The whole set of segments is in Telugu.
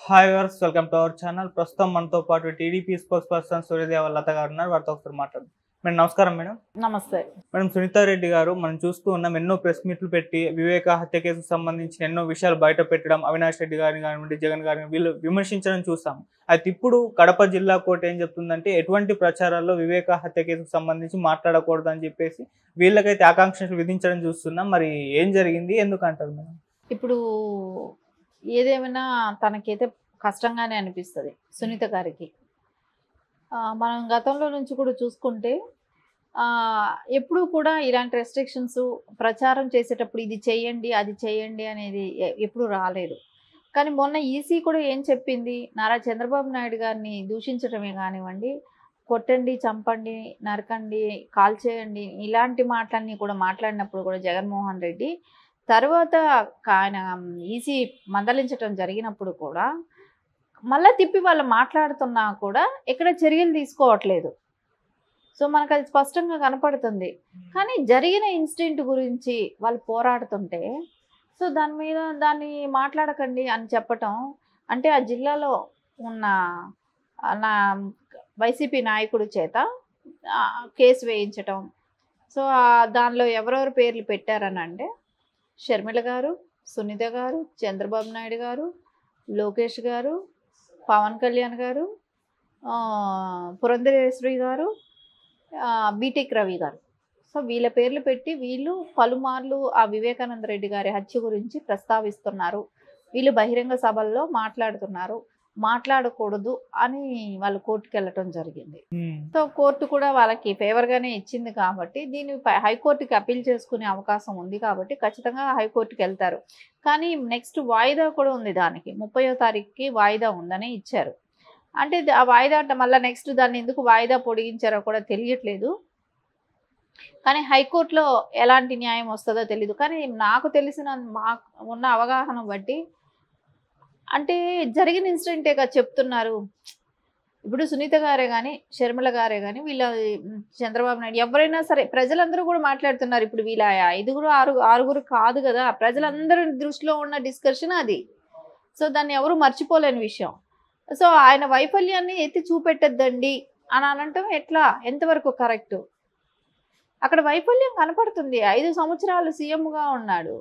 Hi viewers, welcome to our channel. ప్రస్తుతం మనతో పాటు టీడీపీ స్పోక్స్ పర్సన్ సూర్యదేవ లత గారు ఉన్నారు. వారితో ఒకసారి మాట్లాడు. మేడం నమస్కారం. మేడం నమస్తే. మేడం సునీతారెడ్డి గారు మనం చూస్తూ ఉన్నాం, ఎన్నో ప్రెస్ మీట్లు పెట్టి వివేక హత్య కేసుకు సంబంధించిన ఎన్నో విషయాలు బయట పెట్టడం, అవినాష్ రెడ్డి గారిని కానివ్వండి, జగన్ గారిని వీళ్ళు విమర్శించడం చూసాం. అయితే ఇప్పుడు కడప జిల్లా కోర్టు ఏం చెప్తుందంటే ఎటువంటి ప్రచారాల్లో వివేక హత్య కేసుకు సంబంధించి మాట్లాడకూడదు అని చెప్పేసి వీళ్ళకైతే ఆకాంక్షలు విధించడం చూస్తున్నాం. మరి ఏం జరిగింది, ఎందుకంటారు మేడం? ఇప్పుడు ఏదేమైనా తనకైతే కష్టంగానే అనిపిస్తుంది సునీత గారికి. మనం గతంలో నుంచి కూడా చూసుకుంటే ఎప్పుడూ కూడా ఇలాంటి రెస్ట్రిక్షన్స్ ప్రచారం చేసేటప్పుడు ఇది చేయండి అది చేయండి అనేది ఎప్పుడు రాలేదు. కానీ మొన్న ఈసీ కూడా ఏం చెప్పింది, నారా చంద్రబాబు నాయుడు గారిని దూషించడమే కానివ్వండి, కొట్టండి, చంపండి, నరకండి, కాల్ చేయండి, ఇలాంటి మాటలన్నీ కూడా మాట్లాడినప్పుడు కూడా జగన్మోహన్ రెడ్డి తర్వాత ఆయన ఈసీ మందలించడం జరిగినప్పుడు కూడా మళ్ళీ తిప్పి వాళ్ళు మాట్లాడుతున్నా కూడా ఎక్కడ చర్యలు తీసుకోవట్లేదు. సో మనకు అది స్పష్టంగా కనపడుతుంది. కానీ జరిగిన ఇన్సిడెంట్ గురించి వాళ్ళు పోరాడుతుంటే సో దాన్ని మాట్లాడకండి అని చెప్పటం అంటే ఆ జిల్లాలో ఉన్న నా వైసీపీ నాయకుడి చేత కేసు వేయించటం. సో దానిలో ఎవరెవరు పేర్లు పెట్టారని అంటే షర్మిల గారు, సునీత గారు, చంద్రబాబు నాయుడు గారు, లోకేష్ గారు, పవన్ కళ్యాణ్ గారు, పురంధరేశ్వరి గారు, బీటెక్ రవి గారు. సో వీళ్ళ పేర్లు పెట్టి వీళ్ళు పలుమార్లు ఆ వివేకానంద రెడ్డి గారి హత్య గురించి ప్రస్తావిస్తున్నారు. వీళ్ళు బహిరంగ సభల్లో మాట్లాడుతున్నారు, మాట్లాడకూడదు అని వాళ్ళు కోర్టుకు వెళ్ళటం జరిగింది. సో కోర్టు కూడా వాళ్ళకి ఫేవర్గానే ఇచ్చింది కాబట్టి దీన్ని హైకోర్టుకి అప్పీల్ చేసుకునే అవకాశం ఉంది కాబట్టి ఖచ్చితంగా హైకోర్టుకి వెళ్తారు. కానీ నెక్స్ట్ వాయిదా కూడా ఉంది, దానికి 30వ తారీఖుకి వాయిదా ఉందని ఇచ్చారు. అంటే ఆ వాయిదా అంటే మళ్ళీ నెక్స్ట్ దాన్ని ఎందుకు వాయిదా పొడిగించారో కూడా తెలియట్లేదు. కానీ హైకోర్టులో ఎలాంటి న్యాయం వస్తుందో తెలీదు. కానీ నాకు తెలిసిన ఉన్న అవగాహన బట్టి అంటే జరిగిన ఇన్సిడెంటేగా చెప్తున్నారు. ఇప్పుడు సునీత గారే కానీ, షర్మిల గారే కానీ, వీళ్ళ చంద్రబాబు నాయుడు ఎవరైనా సరే ప్రజలందరూ కూడా మాట్లాడుతున్నారు. ఇప్పుడు వీళ్ళ 5 ఆరుగురు కాదు కదా, ప్రజలందరూ దృష్టిలో ఉన్న డిస్కషన్ అది. సో దాన్ని ఎవరు మర్చిపోలేని విషయం. సో ఆయన వైఫల్యాన్ని ఎత్తి చూపెట్టద్దండి అని అనటం ఎట్లా, ఎంతవరకు కరెక్టు? అక్కడ వైఫల్యం కనపడుతుంది. 5 సంవత్సరాలు సీఎంగా ఉన్నాడు.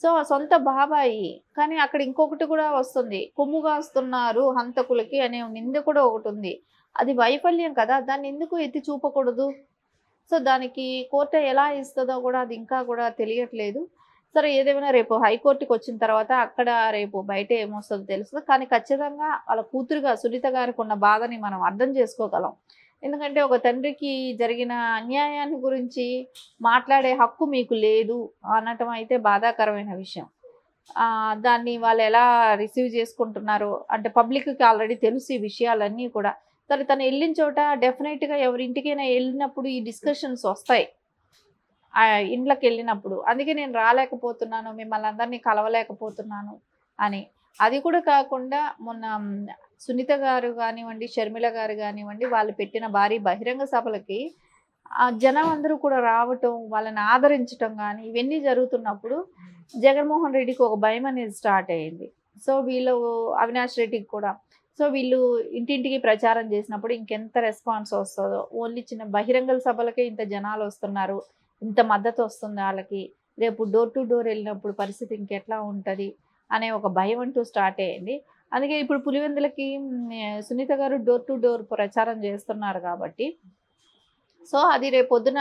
సో సొంత బాబాయి, కానీ అక్కడ ఇంకొకటి కూడా వస్తుంది, కొమ్ముగా వస్తున్నారు హంతకులకి అనే నింద కూడా ఒకటి ఉంది. అది వైఫల్యం కదా, దాన్ని ఎందుకు ఎత్తి చూపకూడదు? సో దానికి కోర్టు ఎలా ఇస్తుందో కూడా అది ఇంకా కూడా తెలియట్లేదు. సరే ఏదేమైనా రేపు హైకోర్టుకి వచ్చిన తర్వాత అక్కడ రేపు బయట ఏమొస్తుందో తెలుస్తుంది. కానీ ఖచ్చితంగా వాళ్ళ కూతురుగా సునీత గారికి ఉన్న బాధని మనం అర్థం చేసుకోగలం. ఎందుకంటే ఒక తండ్రికి జరిగిన అన్యాయాన్ని గురించి మాట్లాడే హక్కు మీకు లేదు అనటం అయితే బాధాకరమైన విషయం. దాన్ని వాళ్ళు ఎలా రిసీవ్ చేసుకుంటున్నారు అంటే పబ్లిక్కి ఆల్రెడీ తెలుసు ఈ విషయాలన్నీ కూడా. సరే తను వెళ్ళిన చోట డెఫినెట్గా ఎవరింటికైనా వెళ్ళినప్పుడు ఈ డిస్కషన్స్ వస్తాయి, ఇంట్లోకి వెళ్ళినప్పుడు. అందుకే నేను రాలేకపోతున్నాను, మిమ్మల్ని అందరినీ కలవలేకపోతున్నాను అని. అది కూడా కాకుండా మొన్న సునీత గారు కానివ్వండి, షర్మిల గారు కానివ్వండి, వాళ్ళు పెట్టిన భారీ బహిరంగ సభలకి జనం అందరూ కూడా రావటం, వాళ్ళని ఆదరించటం కానీ ఇవన్నీ జరుగుతున్నప్పుడు జగన్మోహన్ రెడ్డికి ఒక భయం అనేది స్టార్ట్ అయ్యింది. సో వీళ్ళు అవినాష్ రెడ్డికి కూడా సో వీళ్ళు ఇంటింటికి ప్రచారం చేసినప్పుడు ఇంకెంత రెస్పాన్స్ వస్తుందో, ఓన్లీ చిన్న బహిరంగ సభలకే ఇంత జనాలు వస్తున్నారు, ఇంత మద్దతు వస్తుంది వాళ్ళకి, రేపు డోర్ టు డోర్ వెళ్ళినప్పుడు పరిస్థితి ఇంకెట్లా ఉంటుంది అనే ఒక భయం అంటూ స్టార్ట్ అయ్యింది. అందుకే ఇప్పుడు పులివెందులకి సునీత గారు డోర్ టు డోర్ ప్రచారం చేస్తున్నారు కాబట్టి సో అది రేపు పొద్దున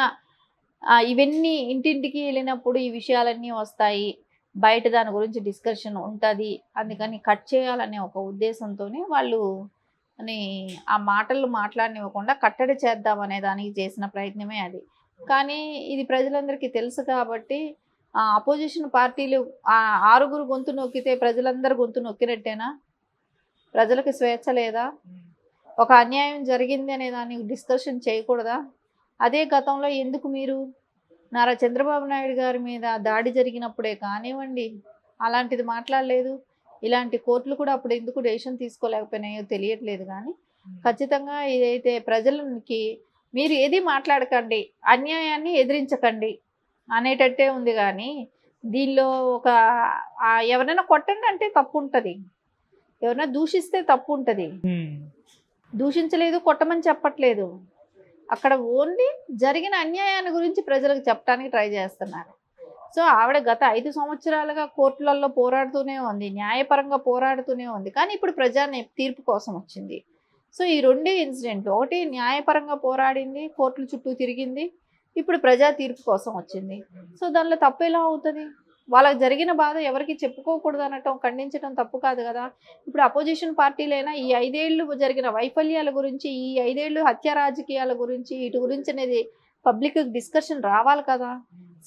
ఇవన్నీ ఇంటింటికి వెళ్ళినప్పుడు ఈ విషయాలన్నీ వస్తాయి, బయట దాని గురించి డిస్కషన్ ఉంటుంది, అందుకని కట్ చేయాలనే ఒక ఉద్దేశంతోనే వాళ్ళు ఆ మాటలు మాట్లాడనివ్వకుండా కట్టడి చేద్దామనే దానికి చేసిన ప్రయత్నమే అది. కానీ ఇది ప్రజలందరికీ తెలుసు కాబట్టి అపోజిషన్ పార్టీలు 6 గొంతు నొక్కితే ప్రజలందరూ గొంతు నొక్కినట్టేనా? ప్రజలకు స్వేచ్ఛ లేదా? ఒక అన్యాయం జరిగింది అనే దాన్ని డిస్కషన్ చేయకూడదా? అదే గతంలో ఎందుకు మీరు నారా చంద్రబాబు నాయుడు గారి మీద దాడి జరిగినప్పుడే కానివ్వండి అలాంటిది మాట్లాడలేదు? ఇలాంటి కోర్టులు కూడా అప్పుడు ఎందుకు డెసిషన్ తీసుకోలేకపోయినాయో తెలియట్లేదు. కానీ ఖచ్చితంగా ఇదైతే ప్రజలకి మీరు ఏది మాట్లాడకండి, అన్యాయాన్ని ఎదిరించకండి అనేటట్టే ఉంది. కానీ దీనిలో ఒక ఎవరైనా కొట్టండి అంటే తప్పు ఉంటుంది, ఎవరైనా దూషిస్తే తప్పు ఉంటుంది, దూషించలేదు కొట్టమని చెప్పట్లేదు. అక్కడ ఓన్లీ జరిగిన అన్యాయాన్ని గురించి ప్రజలకు చెప్పడానికి ట్రై చేస్తున్నారు. సో ఆవిడ గత 5 సంవత్సరాలుగా కోర్టులలో పోరాడుతూనే ఉంది, న్యాయపరంగా పోరాడుతూనే ఉంది. కానీ ఇప్పుడు ప్రజా తీర్పు కోసం వచ్చింది. సో ఈ 2 ఇన్సిడెంట్లు, ఒకటి న్యాయపరంగా పోరాడింది, కోర్టుల చుట్టూ తిరిగింది, ఇప్పుడు ప్రజా తీర్పు కోసం వచ్చింది. సో దానిలో తప్పు ఎలా అవుతుంది? వాళ్ళకి జరిగిన బాధ ఎవరికి చెప్పుకోకూడదు అనటం, ఖండించడం తప్పు కాదు కదా. ఇప్పుడు అపోజిషన్ పార్టీలైనా ఈ 5 ఏళ్ళు జరిగిన వైఫల్యాల గురించి, ఈ 5 ఏళ్ళు హత్య రాజకీయాల గురించి, వీటి గురించి అనేది పబ్లిక్ డిస్కషన్ రావాలి కదా.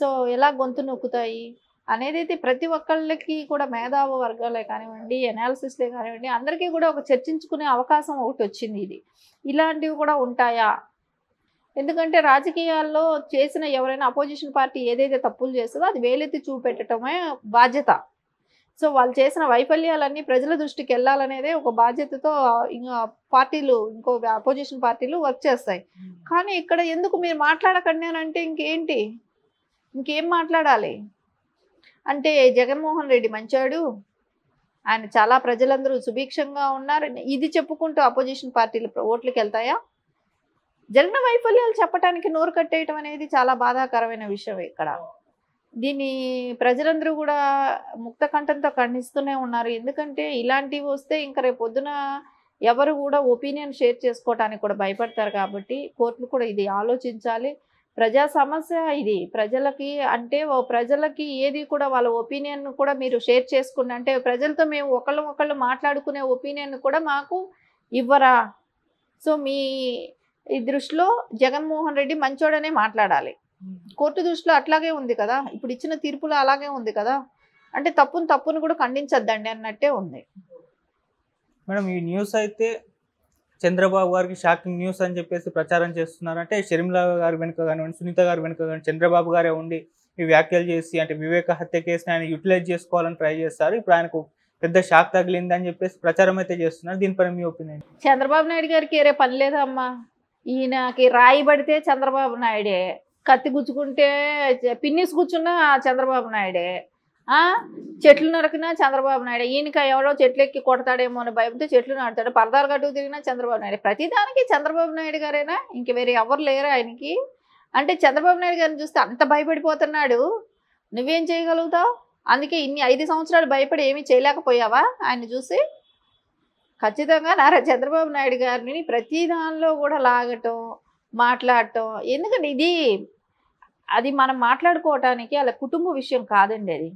సో ఎలా గొంతు నొక్కుతాయి అనేది అయితే ప్రతి ఒక్కళ్ళకి కూడా, మేధావ వర్గాలే కానివ్వండి, అనాలిసిస్లే కానివ్వండి, అందరికీ కూడా ఒక చర్చించుకునే అవకాశం ఒకటి వచ్చింది. ఇది ఇలాంటివి కూడా ఉంటాయా? ఎందుకంటే రాజకీయాల్లో చేసిన ఎవరైనా అపోజిషన్ పార్టీ ఏదైతే తప్పులు చేస్తుందో అది వేలెత్తి చూపెట్టడమే బాధ్యత. సో వాళ్ళు చేసిన వైఫల్యాలన్నీ ప్రజల దృష్టికి వెళ్ళాలనేదే ఒక బాధ్యతతో ఇంకా పార్టీలు, ఇంకో అపోజిషన్ పార్టీలు వర్క్ చేస్తాయి. కానీ ఇక్కడ ఎందుకు మీరు మాట్లాడకండి అని అంటే ఇంకేంటి, ఇంకేం మాట్లాడాలి అంటే? జగన్మోహన్ రెడ్డి మంచాడు, ఆయన చాలా ప్రజలందరూ సుభిక్షంగా ఉన్నారు, ఇది చెప్పుకుంటూ అపోజిషన్ పార్టీలు ఓట్లకి వెళ్తాయా? జరిగిన వైఫల్యాలు చెప్పడానికి నోరు కట్టేయటం అనేది చాలా బాధాకరమైన విషయం. ఇక్కడ దీన్ని ప్రజలందరూ కూడా ముక్త కంఠంతో ఖండిస్తూనే ఉన్నారు. ఎందుకంటే ఇలాంటివి వస్తే ఇంకా రేపు పొద్దున ఎవరు కూడా ఒపీనియన్ షేర్ చేసుకోవడానికి కూడా భయపడతారు. కాబట్టి కోర్టులు కూడా ఇది ఆలోచించాలి. ప్రజా సమస్య ఇది, ప్రజలకి అంటే ప్రజలకి ఏది కూడా వాళ్ళ ఒపీనియన్ కూడా మీరు షేర్ చేసుకున్న అంటే ప్రజలతో మేము ఒకళ్ళు మాట్లాడుకునే ఒపీనియన్ కూడా మాకు ఇవ్వరా? సో మీ ఈ దృష్టిలో జగన్మోహన్ రెడ్డి మంచోడనే మాట్లాడాలి. కోర్టు దృష్టిలో అట్లాగే ఉంది కదా, ఇప్పుడు ఇచ్చిన తీర్పులో అలాగే ఉంది కదా. అంటే తప్పును కూడా ఖండించద్దండి అన్నట్టే ఉంది. మేడం ఈ న్యూస్ అయితే చంద్రబాబు గారికి షాకింగ్ న్యూస్ అని చెప్పేసి ప్రచారం చేస్తున్నారు. అంటే షర్మిల గారి వెనుక కానివ్వండి, సునీత గారి వెనుక కానీ చంద్రబాబు గారే ఉండి ఈ వ్యాఖ్యలు చేసి అంటే వివేక హత్య కేసుని ఆయన యూటిలైజ్ చేసుకోవాలని ట్రై చేస్తారు. ఇప్పుడు ఆయనకు పెద్ద షాక్ తగిలింది అని చెప్పేసి ప్రచారం అయితే చేస్తున్నారు. దీనిపైన మీ ఒపీనియన్? చంద్రబాబు నాయుడు గారికి ఏరే పని లేదమ్మా. ఈయనకి రాయి పడితే చంద్రబాబు నాయుడే, కత్తి గుచ్చుకుంటే పిన్నిస్ కూర్చున్నా చంద్రబాబు నాయుడే, చెట్లు నరికినా చంద్రబాబు నాయుడు. ఈయనక ఎవడో చెట్లు ఎక్కి కొడతాడేమో అని భయపడితే చెట్లు నాటుతాడు, పరదాలు కట్టుకు తిరిగినా చంద్రబాబు నాయుడు. ప్రతిదానికి చంద్రబాబు నాయుడు గారేనా, ఇంక వేరే ఎవరు లేరు ఆయనకి? అంటే చంద్రబాబు నాయుడు గారిని చూస్తే అంత భయపడిపోతున్నాడు, నువ్వేం చేయగలుగుతావు? అందుకే ఇన్ని 5 సంవత్సరాలు భయపడి ఏమీ చేయలేకపోయావా ఆయన చూసి? ఖచ్చితంగా నారా చంద్రబాబు నాయుడు గారిని ప్రతి దానిలో కూడా లాగటం, మాట్లాడటం. ఎందుకంటే అది మనం మాట్లాడుకోవటానికి అలా కుటుంబ విషయం కాదండి. అది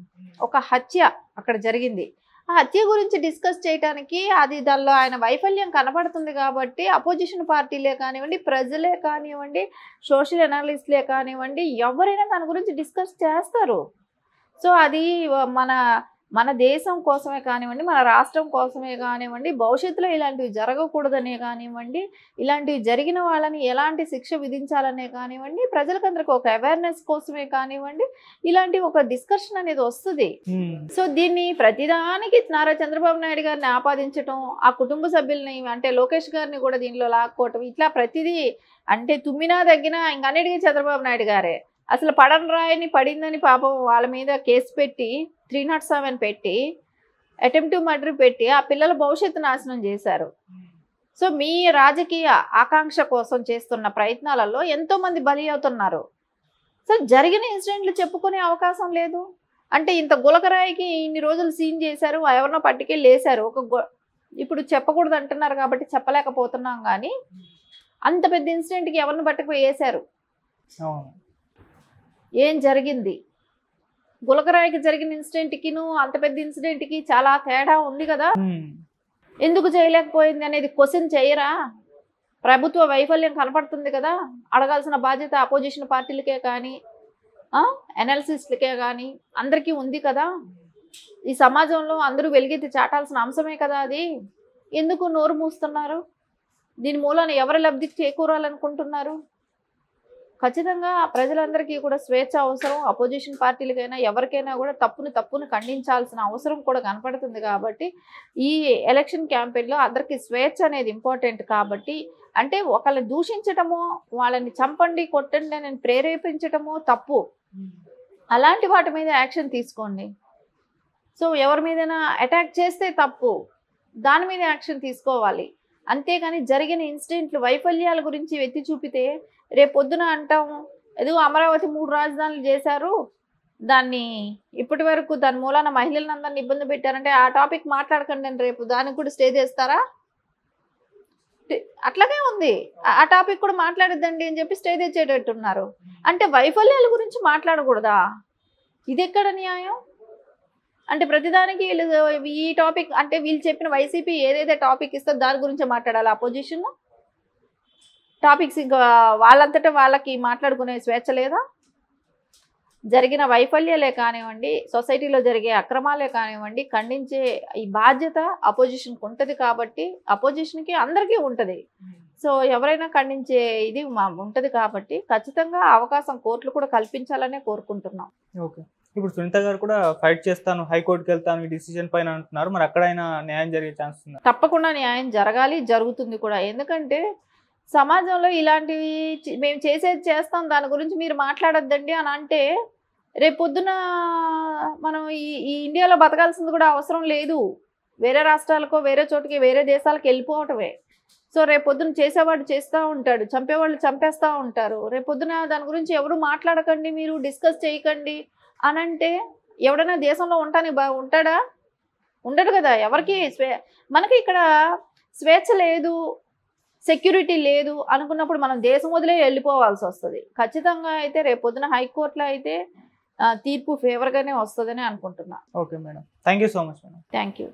ఒక హత్య అక్కడ జరిగింది. ఆ హత్య గురించి డిస్కస్ చేయడానికి దానిలో ఆయన వైఫల్యం కనబడుతుంది కాబట్టి అపోజిషన్ పార్టీలే కానివ్వండి, ప్రజలే కానివ్వండి, సోషల్ అనాలిస్ట్లే కానివ్వండి, ఎవరైనా దాని గురించి డిస్కస్ చేస్తారు. సో అది మన దేశం కోసమే కానివ్వండి, మన రాష్ట్రం కోసమే కానివ్వండి, భవిష్యత్తులో ఇలాంటివి జరగకూడదనే కానివ్వండి, ఇలాంటివి జరిగిన వాళ్ళని ఎలాంటి శిక్ష విధించాలనే కానివ్వండి, ప్రజలకందరికి ఒక అవేర్నెస్ కోసమే కానివ్వండి, ఇలాంటి ఒక డిస్కషన్ అనేది వస్తుంది. సో దీన్ని ప్రతిదానికి నారా చంద్రబాబు నాయుడు గారిని ఆపాదించడం, ఆ కుటుంబ సభ్యుల్ని అంటే లోకేష్ గారిని కూడా దీనిలో లాక్కోవటం, ఇట్లా ప్రతిదీ అంటే తుమ్మినా తగ్గినా ఇంకన్నిటికీ చంద్రబాబు నాయుడు గారే. అసలు పడని రాయిని పడిందని పాపం వాళ్ళ మీద కేసు పెట్టి 307 పెట్టి అటెంప్ట్ మర్డర్ పెట్టి ఆ పిల్లల భవిష్యత్తు నాశనం చేశారు. సో మీ రాజకీయ ఆకాంక్ష కోసం చేస్తున్న ప్రయత్నాలలో ఎంతోమంది బలి అవుతున్నారు. సో జరిగిన ఇన్సిడెంట్లు చెప్పుకునే అవకాశం లేదు. అంటే ఇంత గులకరాయికి ఇన్ని రోజులు సీన్ చేశారు, ఎవరినో పట్టుకెళ్ళి వేశారు. ఇప్పుడు చెప్పకూడదు అంటున్నారు కాబట్టి చెప్పలేకపోతున్నాం. కానీ అంత పెద్ద ఇన్సిడెంట్కి ఎవరిని పట్టుకుపోయి వేశారు? ఏం జరిగింది? గులకరాయికి జరిగిన ఇన్సిడెంట్కిను అంత పెద్ద ఇన్సిడెంట్కి చాలా తేడా ఉంది కదా. ఎందుకు చేయలేకపోయింది అనేది క్వశ్చన్ చేయరా? ప్రభుత్వ వైఫల్యం కనపడుతుంది కదా. అడగాల్సిన బాధ్యత అపోజిషన్ పార్టీలకే కానీ అనాలిసిస్ట్లకే కానీ అందరికీ ఉంది కదా. ఈ సమాజంలో అందరూ వెలిగెత్తి చాటాల్సిన అంశమే కదా అది. ఎందుకు నోరు మూస్తున్నారు? దీని మూలాన ఎవరు లబ్ధి చేకూరాలనుకుంటున్నారు? ఖచ్చితంగా ప్రజలందరికీ కూడా స్వేచ్ఛ అవసరం. అపోజిషన్ పార్టీలకైనా ఎవరికైనా కూడా తప్పును ఖండించాల్సిన అవసరం కూడా కనపడుతుంది. కాబట్టి ఈ ఎలక్షన్ క్యాంపెయిన్లో అందరికీ స్వేచ్ఛ అనేది ఇంపార్టెంట్. కాబట్టి అంటే ఒకళ్ళని దూషించటమో, వాళ్ళని చంపండి కొట్టండి అని ప్రేరేపించటమో తప్పు. అలాంటి వాటి మీద యాక్షన్ తీసుకోండి. సో ఎవరి మీదైనా అటాక్ చేస్తే తప్పు. దాని మీద యాక్షన్ తీసుకోవాలి. అంతేగాని జరిగిన ఇన్సిడెంట్లు వైఫల్యాల గురించి ఎత్తి చూపితే రేపు పొద్దున అంటాం ఏదో అమరావతి 3 రాజధానులు చేశారు, దాన్ని ఇప్పటి వరకు దాని మూలాన మహిళలను అందరిని ఇబ్బంది పెట్టారంటే ఆ టాపిక్ మాట్లాడకండి అని రేపు దానికి కూడా స్టే చేస్తారా? అట్లాగే ఉంది. ఆ టాపిక్ కూడా మాట్లాడద్దండి అని చెప్పి స్టే తెచ్చేటట్టున్నారు. అంటే వైఫల్యాల గురించి మాట్లాడకూడదా? ఇది ఎక్కడ న్యాయం? అంటే ప్రతిదానికి వీళ్ళు ఈ టాపిక్ అంటే వీళ్ళు చెప్పిన వైసీపీ ఏదైతే టాపిక్ ఇస్తుందో దాని గురించే మాట్లాడాలి. అపోజిషన్ టాపిక్స్ ఇంకా వాళ్ళంతటా వాళ్ళకి మాట్లాడుకునే స్వేచ్ఛ లేదా? జరిగిన వైఫల్యాలే కానివ్వండి, సొసైటీలో జరిగే అక్రమాలే కానివ్వండి, ఖండించే ఈ బాధ్యత అపోజిషన్కి ఉంటుంది. కాబట్టి అపోజిషన్కి అందరికీ ఉంటుంది. సో ఎవరైనా ఖండించే ఇది ఉంటుంది. కాబట్టి ఖచ్చితంగా అవకాశం కోర్టులు కూడా కల్పించాలనే కోరుకుంటున్నాం. ఓకే, ఇప్పుడు సునీత గారు కూడా ఫైట్ చేస్తాను, హైకోర్టుకి వెళ్తాను ఈ డిసిజన్ పైన అంటున్నారు. మరి అక్కడైనా న్యాయం జరిగే ఛాన్స్ ఉందా? తప్పకుండా న్యాయం జరగాలి, జరుగుతుంది కూడా. ఎందుకంటే సమాజంలో ఇలాంటివి మేము చేసేది చేస్తాం, దాని గురించి మీరు మాట్లాడొద్దండి అని అంటే రేపు పొద్దున మనం ఈ ఇండియాలో బతకాల్సింది కూడా అవసరం లేదు. వేరే రాష్ట్రాలకో వేరే చోటుకి వేరే దేశాలకు వెళ్ళిపోవటమే. సో రేపు పొద్దున చేసేవాడు చేస్తూ ఉంటాడు, చంపేవాళ్ళు చంపేస్తూ ఉంటారు. రేపు పొద్దున దాని గురించి ఎవరు మాట్లాడకండి, మీరు డిస్కస్ చేయకండి అని అంటే ఎవడైనా దేశంలో ఉంటాడా? ఉండడు కదా. ఎవరికి మనకి ఇక్కడ స్వేచ్ఛ లేదు, సెక్యూరిటీ లేదు అనుకున్నప్పుడు మనం దేశం వదిలే వెళ్ళిపోవాల్సి వస్తుంది. ఖచ్చితంగా అయితే రేపు పొద్దున హైకోర్టులో అయితే తీర్పు ఫేవర్గానే వస్తుందని అనుకుంటున్నా. Okay madam, thank you so much madam. Thank you.